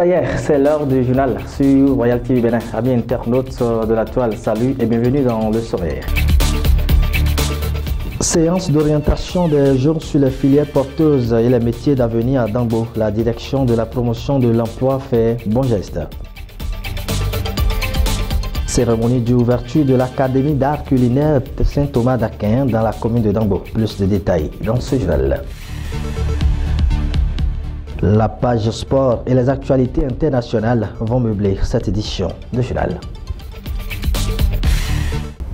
Ça y est, c'est l'heure du journal sur Royal TV Bénin. Amis internautes de la toile, salut et bienvenue dans le sommaire. Séance d'orientation des jeunes sur les filières porteuses et les métiers d'avenir à Dangbo. La direction de la promotion de l'emploi fait bon geste. Cérémonie d'ouverture de l'Académie d'art culinaire de Saint-Thomas d'Aquin dans la commune de Dangbo. Plus de détails dans ce journal. La page sport et les actualités internationales vont meubler cette édition de journal.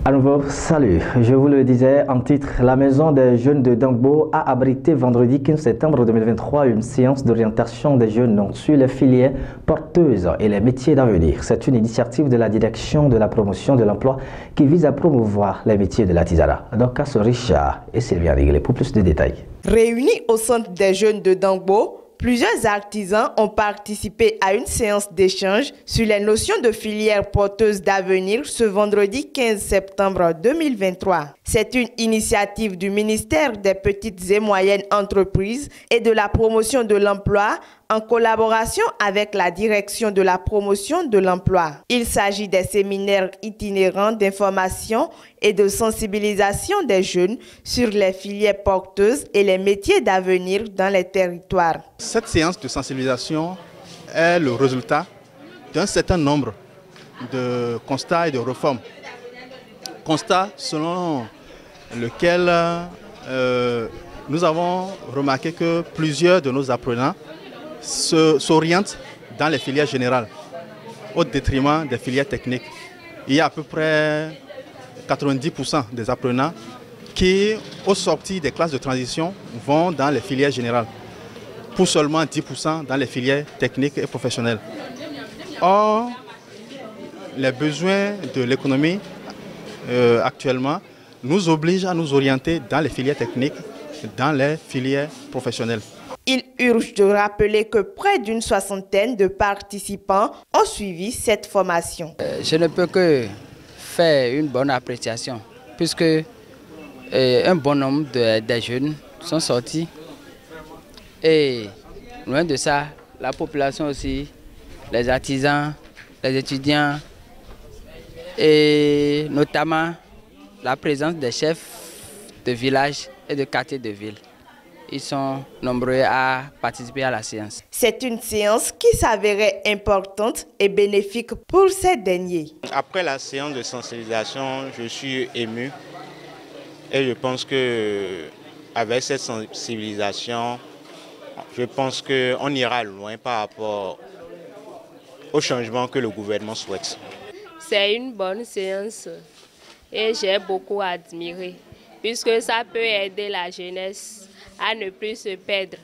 À nouveau, salut. Je vous le disais en titre, la maison des jeunes de Dangbo a abrité vendredi 15 septembre 2023 une séance d'orientation des jeunes sur les filières porteuses et les métiers d'avenir. C'est une initiative de la direction de la promotion de l'emploi qui vise à promouvoir les métiers de l'artisanat. Donc, Casso Richard et Sylvia Riglé pour plus de détails. Réunis au centre des jeunes de Dangbo, plusieurs artisans ont participé à une séance d'échange sur les notions de filières porteuses d'avenir ce vendredi 15 septembre 2023. C'est une initiative du ministère des Petites et Moyennes Entreprises et de la Promotion de l'Emploi en collaboration avec la Direction de la Promotion de l'Emploi. Il s'agit des séminaires itinérants d'information et de sensibilisation des jeunes sur les filières porteuses et les métiers d'avenir dans les territoires. Cette séance de sensibilisation est le résultat d'un certain nombre de constats et de réformes. Constats selon lesquels nous avons remarqué que plusieurs de nos apprenants s'orientent dans les filières générales au détriment des filières techniques. Il y a à peu près 90% des apprenants qui, au sortir des classes de transition, vont dans les filières générales, pour seulement 10% dans les filières techniques et professionnelles. Or, les besoins de l'économie actuellement nous obligent à nous orienter dans les filières techniques, dans les filières professionnelles. Il urge de rappeler que près d'une soixantaine de participants ont suivi cette formation. Je ne peux que faire une bonne appréciation, puisque un bon nombre de jeunes sont sortis. Et loin de ça, la population aussi, les artisans, les étudiants, et notamment la présence des chefs de village et de quartiers de ville. Ils sont nombreux à participer à la séance. C'est une séance qui s'avérait importante et bénéfique pour ces derniers. Après la séance de sensibilisation, je suis ému et je pense qu'avec cette sensibilisation, je pense qu'on ira loin par rapport au changement que le gouvernement souhaite. C'est une bonne séance et j'ai beaucoup admiré puisque ça peut aider la jeunesse à ne plus se perdre.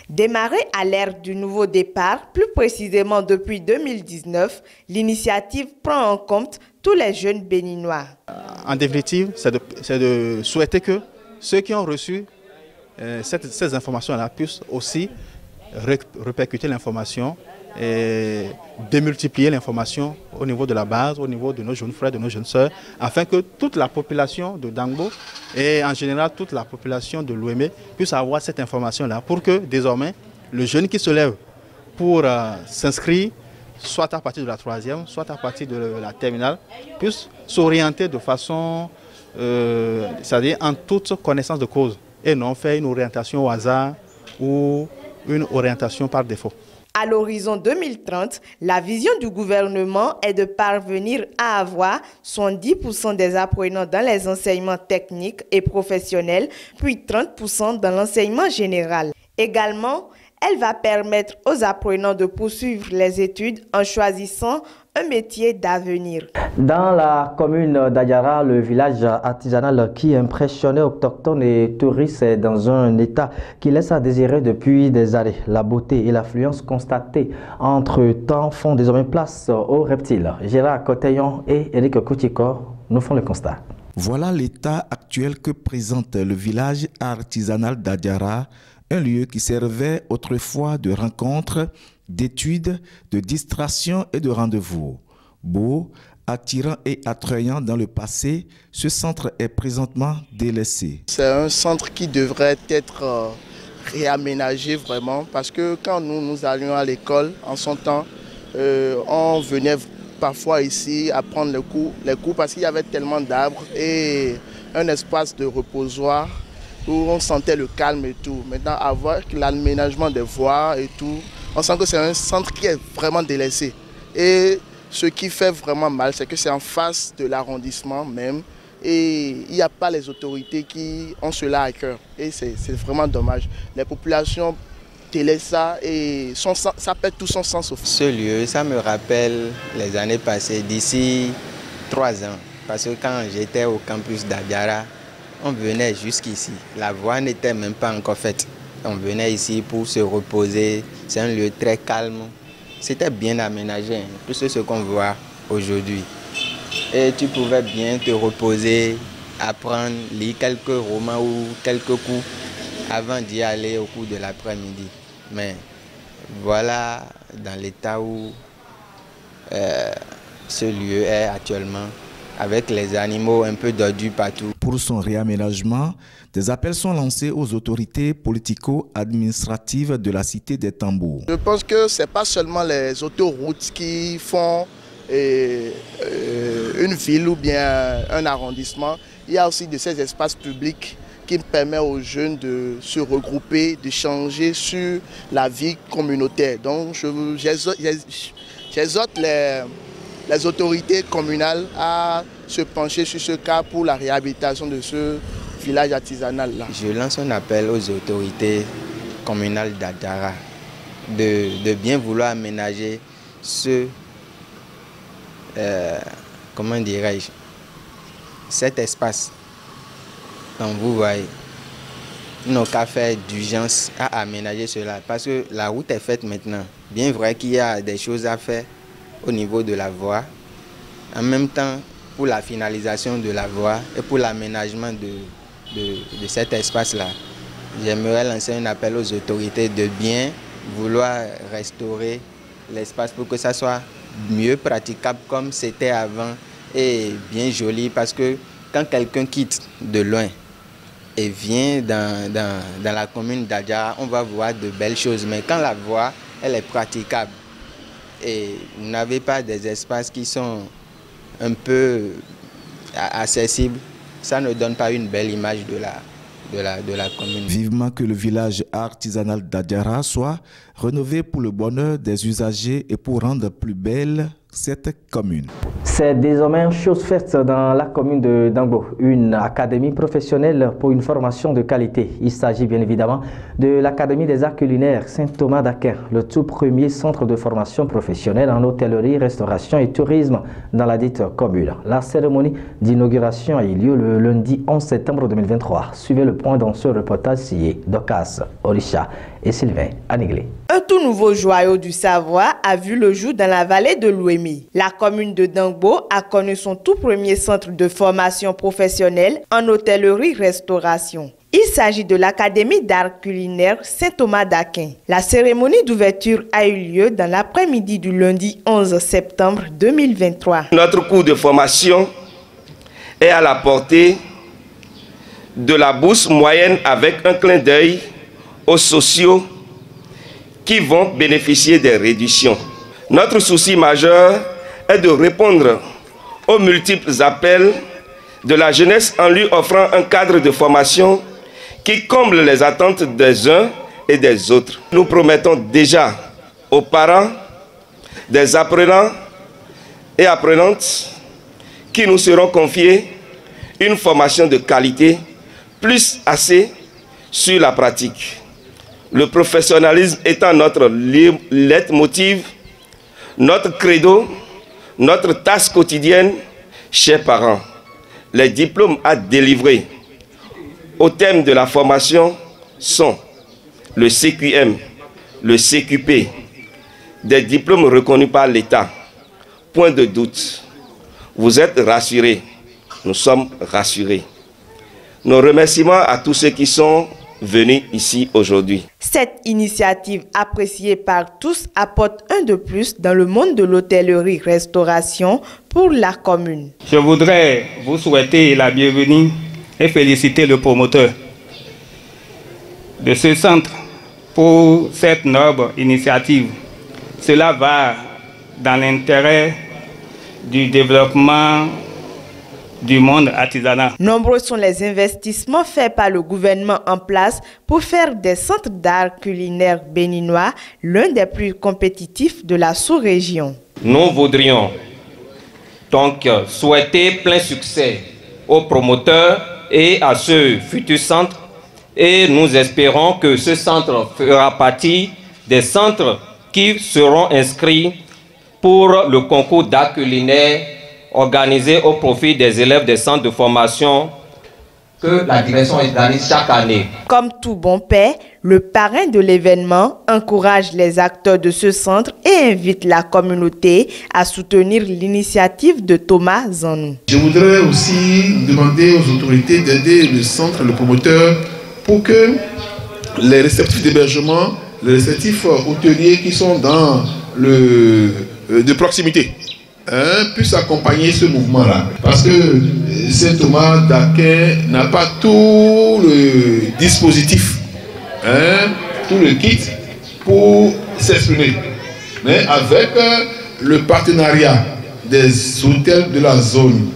Démarrée à l'ère du nouveau départ, plus précisément depuis 2019, l'initiative prend en compte tous les jeunes béninois. En définitive, c'est de souhaiter que ceux qui ont reçu ces informations-là puissent aussi répercuter l'information et démultiplier l'information au niveau de la base, au niveau de nos jeunes frères, de nos jeunes sœurs, afin que toute la population de Dangbo et en général toute la population de l'Ouémé puisse avoir cette information-là pour que désormais le jeune qui se lève pour s'inscrire, soit à partir de la 3e, soit à partir de la terminale, puisse s'orienter de façon, c'est-à-dire en toute connaissance de cause et non faire une orientation au hasard ou une orientation par défaut. À l'horizon 2030, la vision du gouvernement est de parvenir à avoir 70% des apprenants dans les enseignements techniques et professionnels, puis 30% dans l'enseignement général. Également, elle va permettre aux apprenants de poursuivre les études en choisissant un métier d'avenir. Dans la commune d'Adiara, le village artisanal qui impressionnait autochtones et touristes est dans un état qui laisse à désirer depuis des années. La beauté et l'affluence constatées entre-temps font désormais place aux reptiles. Gérard Coteillon et Éric Coutikor nous font le constat. Voilà l'état actuel que présente le village artisanal d'Adiara, un lieu qui servait autrefois de rencontre, d'études, de distraction et de rendez-vous. Beau, attirant et attrayant dans le passé, ce centre est présentement délaissé. C'est un centre qui devrait être réaménager vraiment, parce que quand nous allions à l'école en son temps, on venait parfois ici à prendre les cours parce qu'il y avait tellement d'arbres et un espace de reposoir où on sentait le calme et tout. Maintenant, avec l'aménagement des voies et tout, on sent que c'est un centre qui est vraiment délaissé. Et ce qui fait vraiment mal, c'est que c'est en face de l'arrondissement même et il n'y a pas les autorités qui ont cela à cœur. Et c'est vraiment dommage. Les populations délaissent ça et ça perd tout son sens. Ce lieu, ça me rappelle les années passées, d'ici 3 ans. Parce que quand j'étais au campus d'Adiara, on venait jusqu'ici. La voie n'était même pas encore faite. On venait ici pour se reposer. C'est un lieu très calme. C'était bien aménagé, tout ce qu'on voit aujourd'hui. Et tu pouvais bien te reposer, apprendre, lire quelques romans ou quelques coups avant d'y aller au cours de l'après-midi. Mais voilà dans l'état où ce lieu est actuellement, avec les animaux un peu dodus partout. Pour son réaménagement, des appels sont lancés aux autorités politico-administratives de la cité des Tambours. Je pense que ce n'est pas seulement les autoroutes qui font une ville ou bien un arrondissement. Il y a aussi de ces espaces publics qui permettent aux jeunes de se regrouper, d'échanger sur la vie communautaire. Donc j'exhorte les autorités communales à se pencher sur ce cas pour la réhabilitation de ce village artisanal-là. Je lance un appel aux autorités communales d'Adiara de bien vouloir aménager comment dirais-je, cet espace. Donc vous voyez, ils n'ont qu'à faire d'urgence à aménager cela parce que la route est faite maintenant. Bien vrai qu'il y a des choses à faire au niveau de la voie. En même temps, pour la finalisation de la voie et pour l'aménagement de cet espace-là, j'aimerais lancer un appel aux autorités de bien vouloir restaurer l'espace pour que ça soit mieux praticable comme c'était avant et bien joli, parce que quand quelqu'un quitte de loin et vient dans la commune d'Adiara, on va voir de belles choses, mais quand la voie elle est praticable et vous n'avez pas des espaces qui sont un peu accessibles, ça ne donne pas une belle image de la commune. Vivement que le village artisanal d'Adiara soit rénové pour le bonheur des usagers et pour rendre plus belle cette commune. C'est désormais une chose faite dans la commune de Dangbo, une académie professionnelle pour une formation de qualité. Il s'agit bien évidemment de l'Académie des arts culinaires Saint-Thomas d'Aquin, le tout premier centre de formation professionnelle en hôtellerie, restauration et tourisme dans la dite commune. La cérémonie d'inauguration a eu lieu le lundi 11 septembre 2023. Suivez le point dans ce reportage signé Dokas Orisha et Sylvain Aniglé. Un tout nouveau joyau du Savoie a vu le jour dans la vallée de l'Ouémi. La commune de Dangbo a connu son tout premier centre de formation professionnelle en hôtellerie-restauration. Il s'agit de l'Académie d'art culinaire Saint-Thomas d'Aquin. La cérémonie d'ouverture a eu lieu dans l'après-midi du lundi 11 septembre 2023. Notre cours de formation est à la portée de la bourse moyenne avec un clin d'œil aux sociaux qui vont bénéficier des réductions. Notre souci majeur est de répondre aux multiples appels de la jeunesse en lui offrant un cadre de formation qui comble les attentes des uns et des autres. Nous promettons déjà aux parents des apprenants et apprenantes qui nous seront confiés une formation de qualité plus axée sur la pratique. Le professionnalisme étant notre leitmotiv, notre credo, notre tâche quotidienne, chers parents. Les diplômes à délivrer au thème de la formation sont le CQM, le CQP, des diplômes reconnus par l'État. Point de doute. Vous êtes rassurés. Nous sommes rassurés. Nos remerciements à tous ceux qui sont venus ici aujourd'hui. Cette initiative appréciée par tous apporte un de plus dans le monde de l'hôtellerie-restauration pour la commune. Je voudrais vous souhaiter la bienvenue et féliciter le promoteur. de ce centre pour cette noble initiative. Cela va dans l'intérêt du développement du monde artisanal. Nombreux sont les investissements faits par le gouvernement en place pour faire des centres d'art culinaire béninois l'un des plus compétitifs de la sous-région. Nous voudrions donc souhaiter plein succès aux promoteurs et à ce futur centre, et nous espérons que ce centre fera partie des centres qui seront inscrits pour le concours d'art culinaire organisé au profit des élèves des centres de formation que la direction organise chaque année. Comme tout bon père, le parrain de l'événement encourage les acteurs de ce centre et invite la communauté à soutenir l'initiative de Thomas Zanou. Je voudrais aussi demander aux autorités d'aider le centre, le promoteur, pour que les réceptifs d'hébergement, les réceptifs hôteliers qui sont dans de proximité, puissent accompagner ce mouvement-là. Parce que Saint Thomas d'Aquin n'a pas tout le dispositif, tout le kit pour s'exprimer. Mais avec le partenariat des hôtels de la zone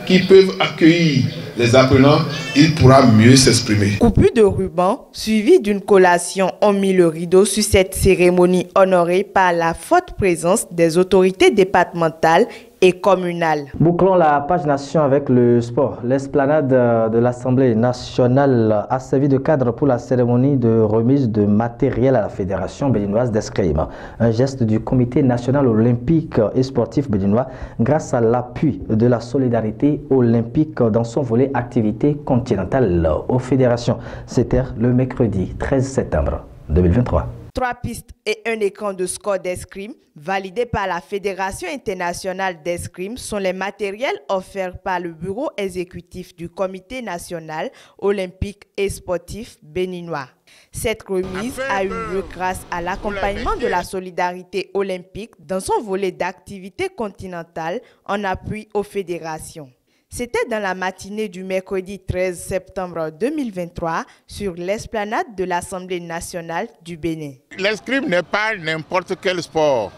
qui peuvent accueillir les apprenants, il pourra mieux s'exprimer. Coupure de ruban, suivi d'une collation, ont mis le rideau sur cette cérémonie honorée par la forte présence des autorités départementales et communales. Bouclons la page nation avec le sport. L'esplanade de l'Assemblée nationale a servi de cadre pour la cérémonie de remise de matériel à la Fédération béninoise d'escrime. Un geste du Comité national olympique et sportif béninois grâce à l'appui de la solidarité olympique dans son volet activité continentale aux fédérations. C'était le mercredi 13 septembre 2023. 3 pistes et un écran de score d'escrime validés par la Fédération internationale d'escrime sont les matériels offerts par le bureau exécutif du Comité national olympique et sportif béninois. Cette remise a eu lieu grâce à l'accompagnement de la solidarité olympique dans son volet d'activité continentale en appui aux fédérations. C'était dans la matinée du mercredi 13 septembre 2023 sur l'esplanade de l'Assemblée nationale du Bénin. L'escrime n'est pas n'importe quel sport.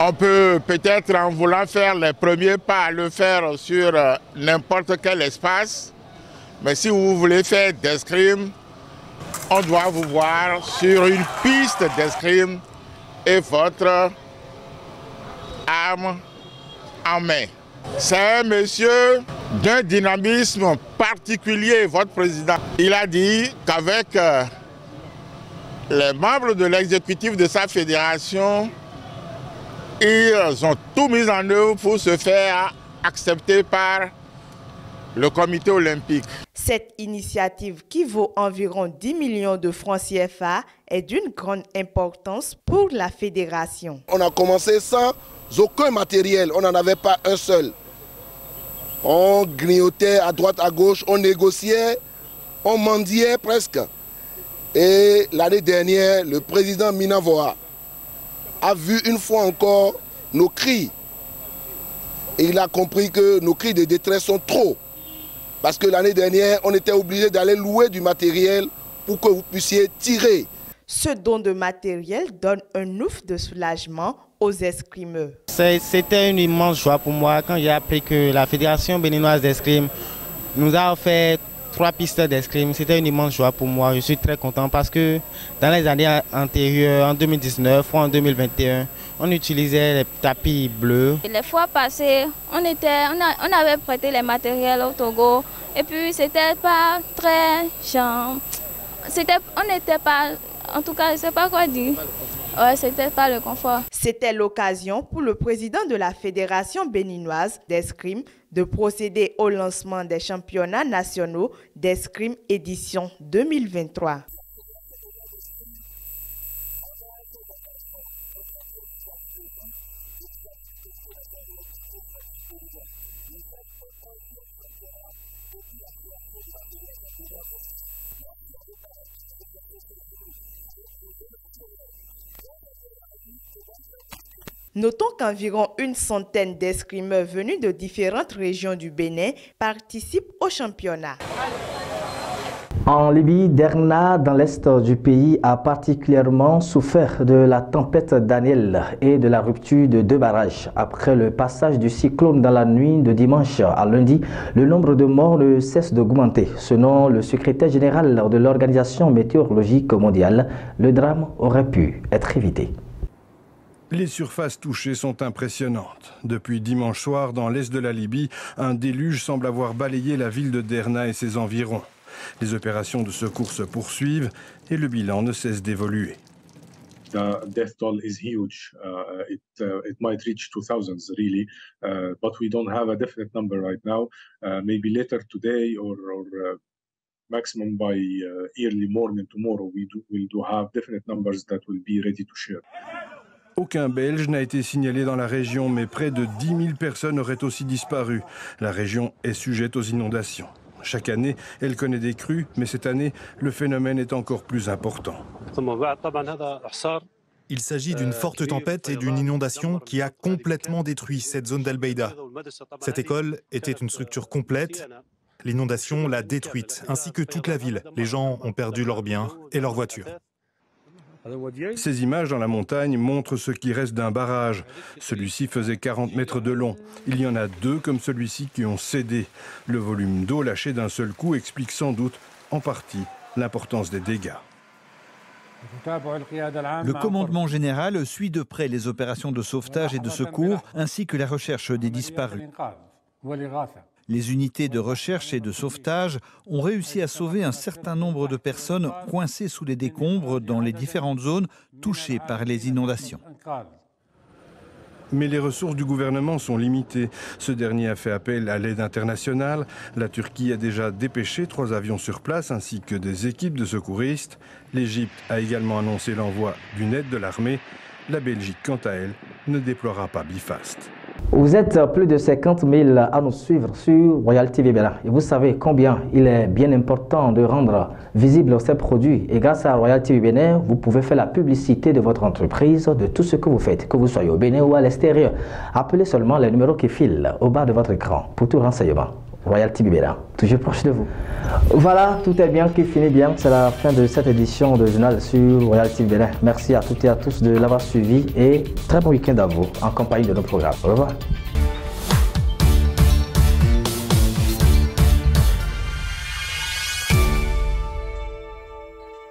On peut peut-être en voulant faire les premiers pas le faire sur n'importe quel espace. Mais si vous voulez faire d'escrime, on doit vous voir sur une piste d'escrime et votre arme en main. C'est un monsieur d'un dynamisme particulier, votre président. Il a dit qu'avec les membres de l'exécutif de sa fédération, ils ont tout mis en œuvre pour se faire accepter par le comité olympique. Cette initiative, qui vaut environ 10 millions de francs CFA, est d'une grande importance pour la fédération. On a commencé sans aucun matériel, on n'en avait pas un seul. On grignotait à droite, à gauche, on négociait, on mendiait presque. Et l'année dernière, le président Minavoa a vu une fois encore nos cris. Et il a compris que nos cris de détresse sont trop. Parce que l'année dernière, on était obligé d'aller louer du matériel pour que vous puissiez tirer. Ce don de matériel donne un ouf de soulagement aux escrimeurs. C'était une immense joie pour moi quand j'ai appris que la Fédération béninoise d'escrime nous a offert 3 pistes d'escrime. C'était une immense joie pour moi. Je suis très content parce que dans les années antérieures, en 2019 ou en 2021, on utilisait les tapis bleus. Les fois passées, on avait prêté les matériels au Togo et puis c'était pas très chiant. On n'était pas, en tout cas, je ne sais pas quoi dire. Ouais, c'était pas le confort. C'était l'occasion pour le président de la Fédération béninoise d'escrime de procéder au lancement des championnats nationaux d'escrime édition 2023. Notons qu'environ une centaine d'escrimeurs venus de différentes régions du Bénin participent au championnat. En Libye, Derna, dans l'est du pays, a particulièrement souffert de la tempête Daniel et de la rupture de 2 barrages. Après le passage du cyclone dans la nuit de dimanche à lundi, le nombre de morts ne cesse d'augmenter. Selon le secrétaire général de l'Organisation météorologique mondiale, le drame aurait pu être évité. Les surfaces touchées sont impressionnantes. Depuis dimanche soir, dans l'est de la Libye, un déluge semble avoir balayé la ville de Derna et ses environs. Les opérations de secours se poursuivent et le bilan ne cesse d'évoluer. The death toll is huge. It might reach 2000s really, but we don't have a definite number right now. Maybe later today or maximum by early morning tomorrow, we'll have definite numbers that will be ready to share. Aucun Belge n'a été signalé dans la région, mais près de 10 000 personnes auraient aussi disparu. La région est sujette aux inondations. Chaque année, elle connaît des crues, mais cette année, le phénomène est encore plus important. Il s'agit d'une forte tempête et d'une inondation qui a complètement détruit cette zone d'Al-Beida. Cette école était une structure complète. L'inondation l'a détruite, ainsi que toute la ville. Les gens ont perdu leurs biens et leurs voitures. Ces images dans la montagne montrent ce qui reste d'un barrage. Celui-ci faisait 40 mètres de long. Il y en a 2 comme celui-ci qui ont cédé. Le volume d'eau lâché d'un seul coup explique sans doute, en partie, l'importance des dégâts. Le commandement général suit de près les opérations de sauvetage et de secours, ainsi que la recherche des disparus. Les unités de recherche et de sauvetage ont réussi à sauver un certain nombre de personnes coincées sous les décombres dans les différentes zones touchées par les inondations. Mais les ressources du gouvernement sont limitées. Ce dernier a fait appel à l'aide internationale. La Turquie a déjà dépêché 3 avions sur place ainsi que des équipes de secouristes. L'Égypte a également annoncé l'envoi d'une aide de l'armée. La Belgique, quant à elle, ne déploiera pas Bifast. Vous êtes plus de 50 000 à nous suivre sur Royal TV Bénin. Et vous savez combien il est bien important de rendre visibles ces produits. Et grâce à Royal TV Bénin, vous pouvez faire la publicité de votre entreprise, de tout ce que vous faites, que vous soyez au Bénin ou à l'extérieur. Appelez seulement les numéros qui filent au bas de votre écran pour tout renseignement. Royal TV Bénin, toujours proche de vous. Voilà, tout est bien qui finit bien. C'est la fin de cette édition de journal sur Royal TV Bénin. Merci à toutes et à tous de l'avoir suivi et très bon week-end à vous en compagnie de nos programmes. Au revoir.